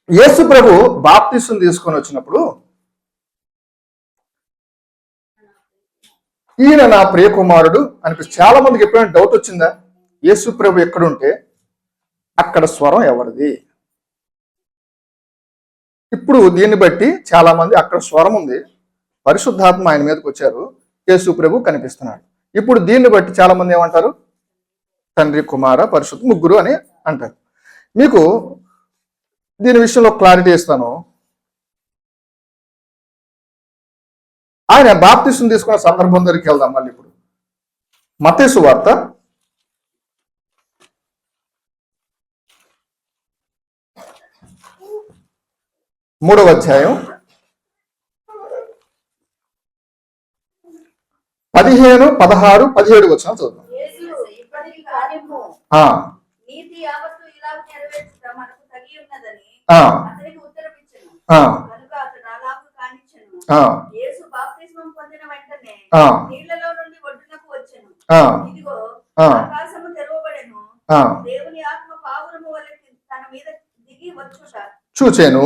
యేసు ప్రభు బాప్తిసం తీసుకొని వచ్చినప్పుడు ఈయన నా ప్రియకుమారుడు అనిపిస్తుంది. చాలా మందికి ఎప్పుడైనా డౌట్ వచ్చిందా? యేసు ప్రభు ఎక్కడుంటే అక్కడ స్వరం ఎవరిది? ఇప్పుడు దీన్ని బట్టి చాలా మంది అక్కడ స్వరం ఉంది, పరిశుద్ధాత్మ ఆయన మీదకి వచ్చారు, యేసు ప్రభు కనిపిస్తున్నాడు. ఇప్పుడు దీన్ని బట్టి చాలా మంది ఏమంటారు? తండ్రి, కుమార, పరిశుద్ధ ముగ్గురు అని అంటారు. మీకు దీని విషయంలో క్లారిటీ ఇస్తాను. ఆయన బాప్తిసం తీసుకున్న సందర్భం దగ్గరికి వెళ్దాం. మళ్ళీ ఇప్పుడు మత్తయి సువార్త 3వ అధ్యాయం 15, 16, 17 వచనం చదువుతాం. చూచెను,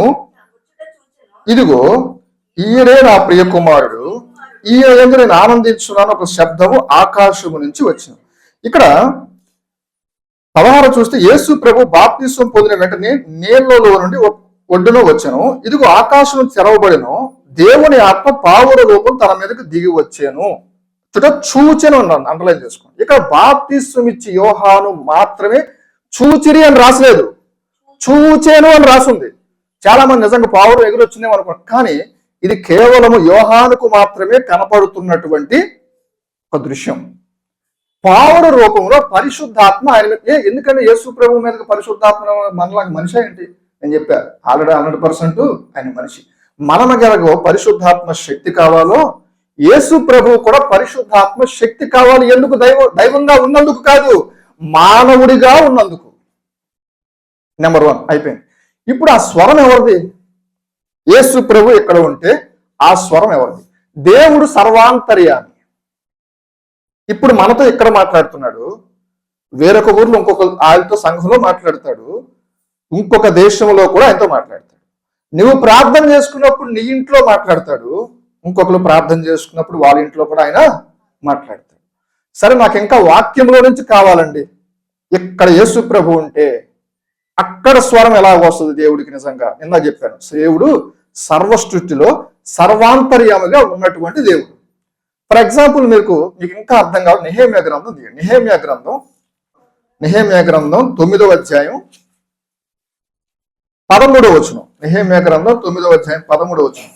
ఇదిగో ఈయనే నా ప్రియ కుమారుడు, ఈయన యందు నేను ఆనందించున్నాను ఒక శబ్దము ఆకాశము నుంచి వచ్చింది. ఇక్కడ 16 చూస్తే యేసు ప్రభు బాప్తిసం పొందిన వెంటనే నీళ్లలో నుండి ఒడ్డున వచ్చాను, ఇదిగో ఆకాశం తెరవబడెను, దేవుని ఆత్మ పావుర రూపం తన మీదకి దిగి వచ్చాను. చూచెను అన్నాను, అండర్లైన్ చేసుకోండి. ఇక్కడ బాప్తిసం ఇచ్చి యోహాను మాత్రమే చూచిరి అని రాసలేదు, చూచెను అని రాసింది. చాలా మంది నిజంగా పావురం ఎగురొచ్చిందేమో అనుకుంటారు, కానీ ఇది కేవలము యోహానుకు మాత్రమే కనపడుతున్నటువంటి ఒక దృశ్యం. పావుర రూపంలో పరిశుద్ధాత్మ ఆయన. ఎందుకంటే యేసు ప్రభు మీదకి పరిశుద్ధాత్మ మనలాగా మనిషి ఏంటి? నేను చెప్పాను ఆల్రెడీ 100% ఆయన మనిషి. మనమగలగో పరిశుద్ధాత్మ శక్తి కావాలో, యేసు ప్రభు కూడా పరిశుద్ధాత్మ శక్తి కావాలి. ఎందుకు? దైవంగా ఉన్నందుకు కాదు, మానవుడిగా ఉన్నందుకు. నెంబర్ 1 అయిపోయింది. ఇప్పుడు ఆ స్వరం ఎవరిది? యేసు ప్రభు ఎక్కడ ఉంటే ఆ స్వరం ఎవరిది? దేవుడు సర్వాంతర్యామి. ఇప్పుడు మనతో ఇక్కడ మాట్లాడుతున్నాడు, వేరొక ఊర్లో ఇంకొక ఆయనతో సంఘంలో మాట్లాడతాడు, ఇంకొక దేశంలో కూడా ఆయనతో మాట్లాడతాడు. నువ్వు ప్రార్థన చేసుకున్నప్పుడు నీ ఇంట్లో మాట్లాడతాడు, ఇంకొకరు ప్రార్థన చేసుకున్నప్పుడు వాళ్ళ ఇంట్లో కూడా ఆయన మాట్లాడతాడు. సరే, నాకు ఇంకా వాక్యంలో నుంచి కావాలండి. ఇక్కడ యేసు ప్రభు ఉంటే అక్కడ స్వరం ఎలా వస్తుంది దేవుడికి? నిజంగా నిన్న చెప్పాను, దేవుడు సర్వసృష్టిలో సర్వాంతర్యామిగా ఉన్నటువంటి దేవుడు. ఫర్ ఎగ్జాంపుల్ మీకు ఇంకా అర్థం కావాలి, నెహెమ్యా గ్రంథం తీయండి. నెహెమ్యా గ్రంథం 9వ అధ్యాయం 13వ వచనం. నెహెమ్యా గ్రంథం 9వ అధ్యాయం 13వ వచనం.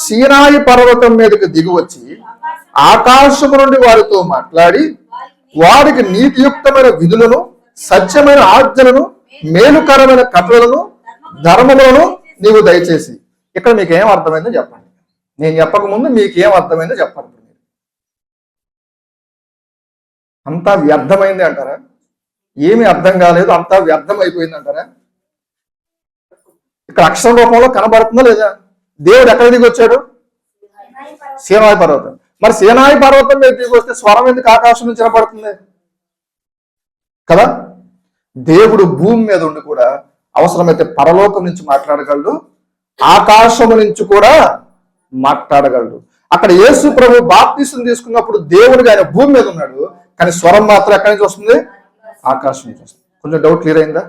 సీనాయి పర్వతం మీదకి దిగివచ్చి ఆకాశము నుండి వారితో మాట్లాడి వారికి నీతియుక్తమైన విధులను, సత్యమైన ఆజ్ఞలను, మేలుకరమైన కట్టలను, ధర్మములను నీవు దయచేసి. ఇక్కడ మీకు ఏం అర్థమైందో చెప్పండి. నేను చెప్పక ముందు మీకు ఏం అర్థమైందో చెప్పండి. అంతా వ్యర్థమైంది అంటారా? ఏమి అర్థం కాలేదు, అంతా వ్యర్థం అయిపోయింది అంటారా? ఇక్కడ అక్షర రూపంలో కనబడుతుందా లేదా? దేవుడు ఎక్కడ దిగి వచ్చాడు? సీనాయి పర్వతం. మరి సీనాయి పర్వతం మీద దిగి వస్తే స్వరం ఎందుకు ఆకాశం నుంచి వినపడుతుంది కదా? దేవుడు భూమి మీద ఉండి కూడా అవసరమైతే పరలోకం నుంచి మాట్లాడగలడు, ఆకాశము నుంచి కూడా మాట్లాడగలడు. అక్కడ యేసు ప్రభు బాప్తిసం తీసుకున్నప్పుడు దేవుడిగా ఆయన భూమి మీద ఉన్నాడు, కానీ స్వరం మాత్రం ఎక్కడి నుంచి వస్తుంది? ఆకాశం నుంచి వస్తుంది. కొంచెం డౌట్ క్లియర్ అయిందా?